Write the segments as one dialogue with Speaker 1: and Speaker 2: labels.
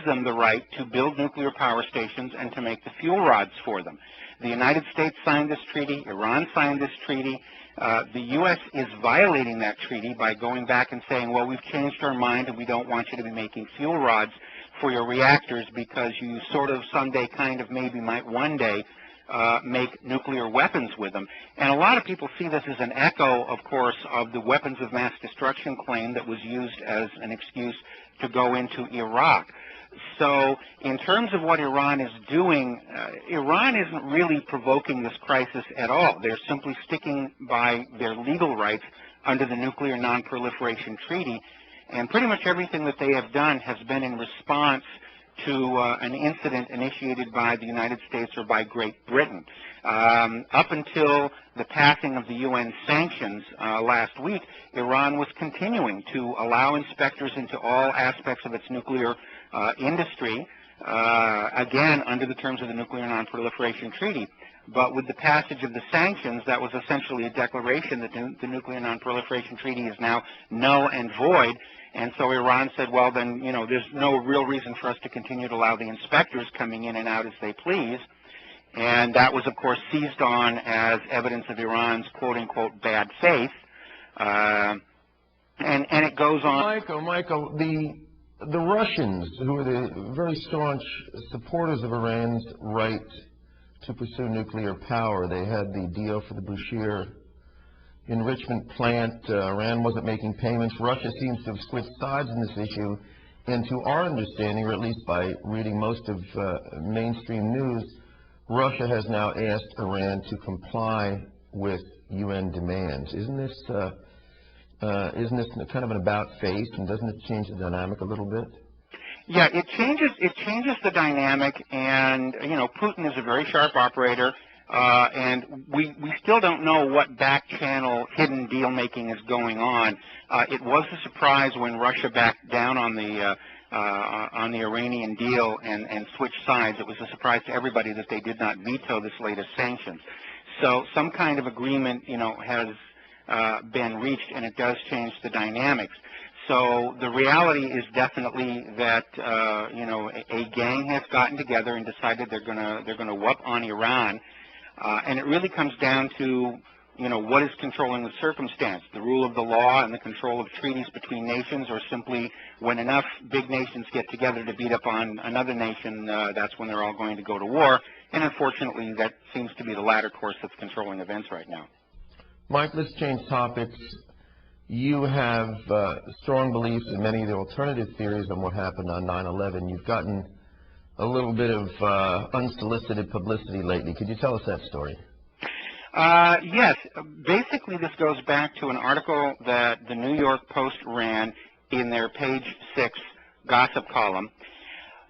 Speaker 1: them the right to build nuclear power stations and to make the fuel rods for them. The United States signed this treaty. Iran signed this treaty. The U.S. is violating that treaty by going back and saying, well, we've changed our mind and we don't want you to be making fuel rods for your reactors because you sort of someday kind of maybe might one day make nuclear weapons with them. And a lot of people see this as an echo, of course, of the weapons of mass destruction claim that was used as an excuse to go into Iraq. So in terms of what Iran is doing, Iran isn't really provoking this crisis at all. They're simply sticking by their legal rights under the Nuclear Non-Proliferation Treaty, and pretty much everything that they have done has been in response to an incident initiated by the United States or by Great Britain. Up until the passing of the UN sanctions last week, Iran was continuing to allow inspectors into all aspects of its nuclear industry, again, under the terms of the Nuclear Non-Proliferation Treaty. But with the passage of the sanctions, that was essentially a declaration that the Nuclear Non-Proliferation Treaty is now null and void. And so Iran said, well, then, you know, there's no real reason for us to continue to allow the inspectors coming in and out as they please. And that was, of course, seized on as evidence of Iran's quote-unquote bad faith. And it goes on.
Speaker 2: Michael, the Russians, who are the very staunch supporters of Iran's right to pursue nuclear power, they had the deal for the Bushehr enrichment plant. Iran wasn't making payments. Russia seems to have switched sides in this issue. And to our understanding, or at least by reading most of mainstream news, Russia has now asked Iran to comply with UN demands. Isn't this kind of an about face, and doesn't it change the dynamic a little bit?
Speaker 1: Yeah, it changes the dynamic, and you know, Putin is a very sharp operator, and we still don't know what back channel hidden deal making is going on. It was a surprise when Russia backed down on the Iranian deal and switched sides. It was a surprise to everybody that they did not veto this latest sanctions. So some kind of agreement, you know, has been reached, and it does change the dynamics. So the reality is definitely that you know, a gang has gotten together and decided they're gonna whoop on Iran, and it really comes down to, you know, what is controlling the circumstance, the rule of the law and the control of treaties between nations, or simply when enough big nations get together to beat up on another nation, that's when they're all going to go to war. And unfortunately, that seems to be the latter course that's controlling events right now.
Speaker 2: Mike, let's change topics. You have strong beliefs in many of the alternative theories on what happened on 9/11. You've gotten a little bit of unsolicited publicity lately. Could you tell us that story?
Speaker 1: Yes. Basically, this goes back to an article that the New York Post ran in their page 6 gossip column,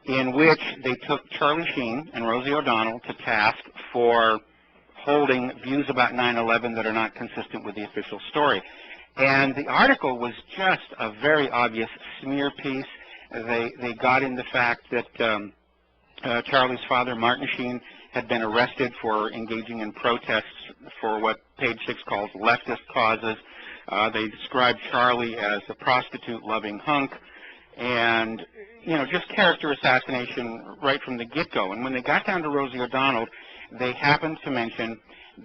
Speaker 1: in which they took Charlie Sheen and Rosie O'Donnell to task for holding views about 9/11 that are not consistent with the official story. And the article was just a very obvious smear piece. They got in the fact that Charlie's father, Martin Sheen, had been arrested for engaging in protests for what page 6 calls leftist causes. They described Charlie as a prostitute-loving hunk, and, you know, just character assassination right from the get-go. And when they got down to Rosie O'Donnell, they happened to mention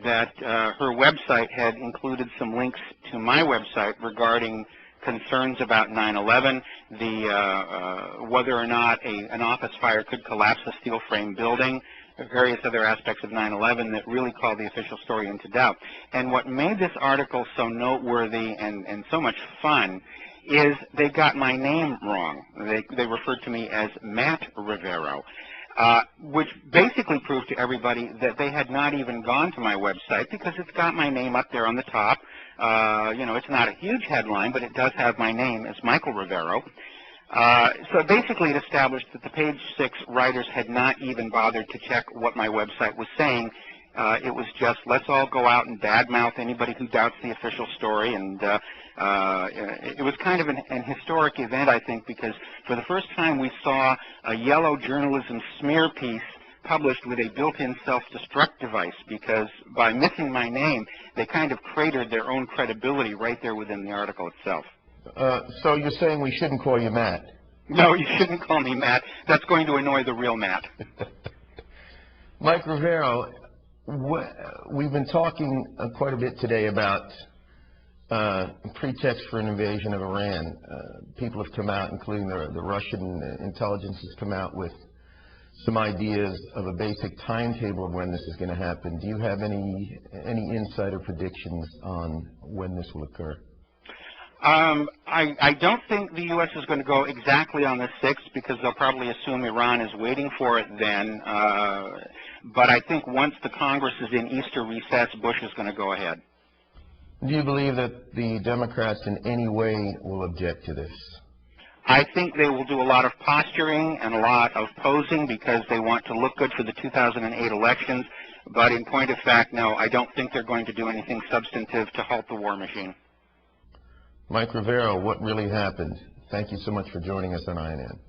Speaker 1: that her website had included some links to my website regarding concerns about 9/11, whether or not an office fire could collapse a steel frame building, various other aspects of 9/11 that really called the official story into doubt. And what made this article so noteworthy and so much fun is they got my name wrong. They referred to me as Matt Rivero. Which basically proved to everybody that they had not even gone to my website, because it's got my name up there on the top. You know, it's not a huge headline, but it does have my name as Michael Rivero. So basically it established that the page 6 writers had not even bothered to check what my website was saying. It was just, let's all go out and badmouth anybody who doubts the official story. And it was kind of an historic event, I think, because for the first time we saw a yellow journalism smear piece published with a built-in self-destruct device, because by missing my name, they kind of cratered their own credibility right there within the article itself.
Speaker 2: So you're saying we shouldn't call you Matt?
Speaker 1: No, you shouldn't call me Matt. That's going to annoy the real Matt.
Speaker 2: Mike Rivero, we've been talking quite a bit today about pretext for an invasion of Iran. People have come out, including the Russian intelligence has come out with some ideas of a basic timetable of when this is going to happen. Do you have any insight or predictions on when this will occur?
Speaker 1: I don't think the U.S. is going to go exactly on the 6th because they'll probably assume Iran is waiting for it then. But I think once the Congress is in Easter recess, Bush is going to go ahead.
Speaker 2: Do you believe that the Democrats in any way will object to this?
Speaker 1: I think they will do a lot of posturing and a lot of posing because they want to look good for the 2008 elections. But in point of fact, no, I don't think they're going to do anything substantive to halt the war machine.
Speaker 2: Mike Rivero, what really happened? Thank you so much for joining us on INN.